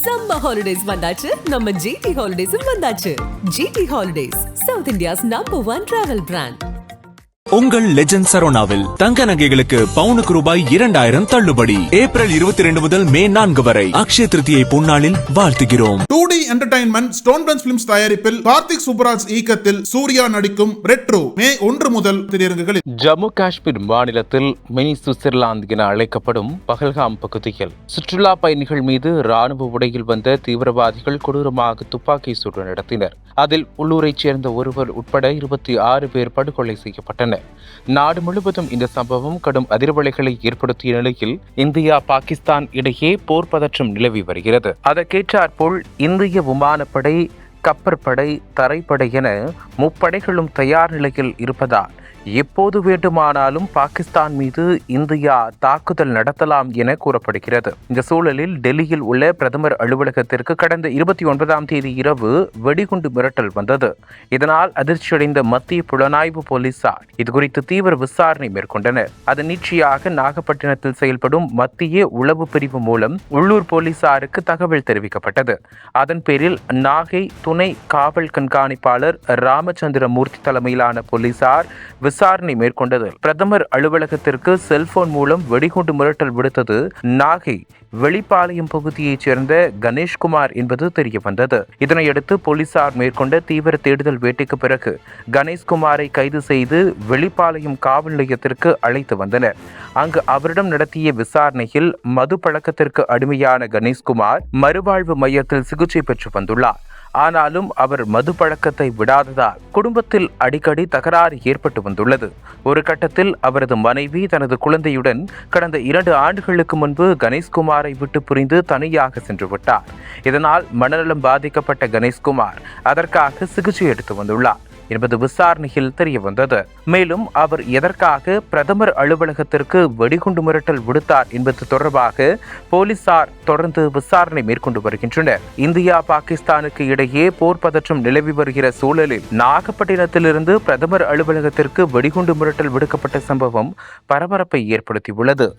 Summer holidays வந்தாச்சு, நம்ம GT ஹாலிடேஸும் வந்தாச்சு. GT holidays, South India's #1 travel brand. உங்கள் லெஜண்ட் சரோனாவில் தங்க நகைகளுக்கு பவுனுக்கு ரூபாய் 2000 தள்ளுபடி. ஏப்ரல் 22 முதல் மே 4 வரை அக்ஷய திருதியை பொன்னாளில் வாழ்த்துகிறோம். 2D entertainment stone bench films தயாரிப்பில் கார்த்திக் சுப்பராஜ் இயக்கத்தில் சூர்யா நடிக்கும் ரெட்ரோ மே 1 முதல் திரையரங்குகளில். ஜம்மு காஷ்மீர் மாநிலத்தில் மினி சுவிட்சர்லாந்து என அழைக்கப்படும் பஹல்காம் பகுதியில் சுற்றுலா பயணிகள் மீது ராணுவ உடையில் வந்த தீவிரவாதிகள் கொடூரமாக துப்பாக்கி சூடு நடத்தினர். அதில் உள்ளூரைச் சேர்ந்த ஒருவர் உட்பட 26 பேர் படுகொலை செய்யப்பட்டனர். நாடு முழுவதும் இந்த சம்பவம் கடும் அதிர்வலைகளை ஏற்படுத்திய நிலையில் இந்தியா பாகிஸ்தான் இடையே போர் பதற்றம் நிலவி வருகிறது. அதற்கேற்றாற்போல் இந்திய விமானப்படை, கப்பற்படை, தரைப்படை என முப்படைகளும் தயார் நிலையில் இருப்பதால் எப்போது வேண்டுமானாலும் பாகிஸ்தான் மீது இந்தியா தாக்குதல் நடத்தலாம் என கூறப்படுகிறது. இந்த சூழலில் டெல்லியில் உள்ள பிரதமர் அலுவலகத்திற்கு கடந்த 29ஆம் தேதி இரவு வெடிகுண்டு மிரட்டல் வந்தது. இதனால் அதிர்ச்சியடைந்த மத்திய புலனாய்வு போலீசார் இதுகுறித்து தீவிர விசாரணை மேற்கொண்டனர். அதன் நீட்சியாக நாகப்பட்டினத்தில் செயல்படும் மத்திய உளவு பிரிவு மூலம் உள்ளூர் போலீசாருக்கு தகவல் தெரிவிக்கப்பட்டது. அதன் பேரில் நாகை துணை காவல் கண்காணிப்பாளர் ராமச்சந்திரமூர்த்தி தலைமையிலான போலீசார் விசாரணை மேற்கொண்டதில் பிரதமர் அலுவலகத்திற்கு செல்போன் மூலம் வெடிகுண்டு மிரட்டல் விடுத்தது நாகை வெளிப்பாளையம் பகுதியைச் சேர்ந்த கணேஷ்குமார் என்பது தெரிய வந்தது. இதனையடுத்து போலீசார் மேற்கொண்ட தீவிர தேடுதல் வேட்டைக்கு பிறகு கணேஷ்குமாரை கைது செய்து வெளிப்பாளையம் காவல் நிலையத்திற்கு அழைத்து வந்தனர். அங்கு அவரிடம் நடத்திய விசாரணையில் மது பழக்கத்திற்கு அடிமையான கணேஷ்குமார் மறுவாழ்வு மையத்தில் சிகிச்சை பெற்று வந்துள்ளார். ஆனாலும் அவர் மது பழக்கத்தை விடாததால் குடும்பத்தில் அடிக்கடி தகராறு ஏற்பட்டு வந்துள்ளது. ஒரு கட்டத்தில் அவரது மனைவி தனது குழந்தையுடன் கடந்த 2 ஆண்டுகளுக்கு முன்பு கணேஷ்குமாரை விட்டு பிரிந்து தனியாக சென்று விட்டார். இதனால் மனநலம் பாதிக்கப்பட்ட கணேஷ்குமார் அதற்காக சிகிச்சை எடுத்து வந்துள்ளார் என்பது விசாரணையில் தெரிய வந்தது. மேலும் அவர் எதற்காக பிரதமர் அலுவலகத்திற்கு வெடிகுண்டு மிரட்டல் விடுத்தார் என்பது தொடர்பாக போலீசார் தொடர்ந்து விசாரணை மேற்கொண்டு வருகின்றனர். இந்தியா பாகிஸ்தானுக்கு இடையே போர் பதற்றம் நிலவி வருகிற சூழலில் நாகப்பட்டினத்திலிருந்து பிரதமர் அலுவலகத்திற்கு வெடிகுண்டு மிரட்டல் விடுக்கப்பட்ட சம்பவம் பரபரப்பை ஏற்படுத்தியுள்ளது.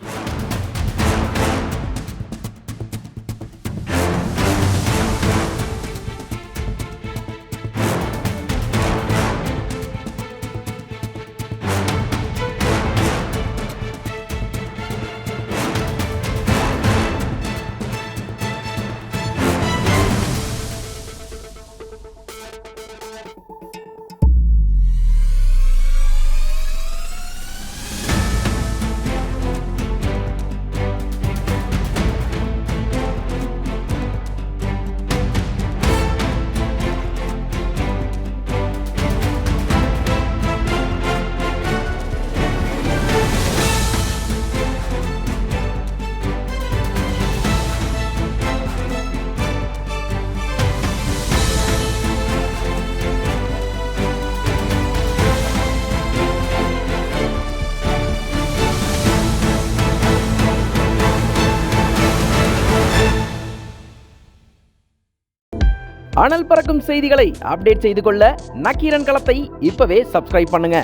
அனல் பறக்கும் செய்திகளை அப்டேட் செய்து கொள்ள நக்கீரன் களத்தை இப்பவே சப்ஸ்கிரைப் பண்ணுங்க.